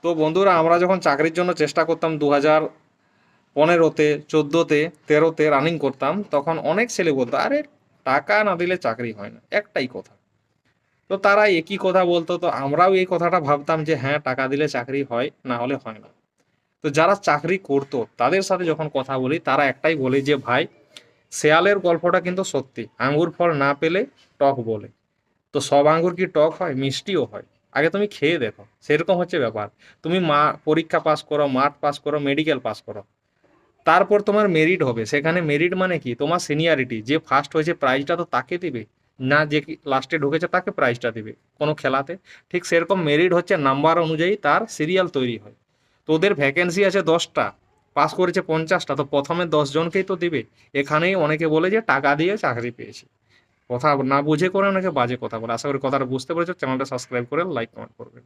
তো বন্ধুরা, আমরা যখন চাকরির জন্য চেষ্টা করতাম 2015-তে, 14-তে, 13-তে রানিং করতাম, তখন অনেক ছেলে বলতো, আরে টাকা না দিলে চাকরি হয় না, একটাই কথা। তো তারা একই কথা বলতো, তো আমরাও এই কথাটা ভাবতাম যে হ্যাঁ, টাকা দিলে চাকরি হয়, না হলে হয় না। তো যারা চাকরি করতো তাদের সাথে যখন কথা বলি, তারা একটাই বলে যে ভাই, শেয়ালের গল্পটা কিন্তু সত্যি, আঙ্গুর ফল না পেলে টক বলে। তো সব আঙ্গুর কি টক হয়? মিষ্টিও হয়। আগে তুমি খেয়ে দেখো, সেরকম হচ্ছে ব্যাপার। তুমি পরীক্ষা পাস করো, মাঠ পাস করো, মেডিকেল পাস করো, তারপর তোমার মেরিট হবে। সেখানে মেরিট মানে কি? তোমার সিনিয়রিটি, যে ফার্স্ট হয়েছে প্রাইজটা তো তাকে দিবে, না যে লাস্টে ঢুকেছে তাকে প্রাইজটা দিবে কোনো খেলাতে। ঠিক সেরকম মেরিট হচ্ছে নাম্বার অনুযায়ী তার সিরিয়াল তৈরি হয়। তো ওদের ভ্যাকেন্সি আছে 10টা, পাস করেছে 50টা, তো প্রথমে 10 জনকেই তো দিবে। এখানেই অনেকে বলে যে টাকা দিয়ে চাকরি পেয়েছে। কথা না বুঝে করে অনেকে বাজে কথা বলে। আশা করি কথাটা বুঝতে পেরেছো। চ্যানেলটা সাবস্ক্রাইব করে লাইক কমেন্ট করবে।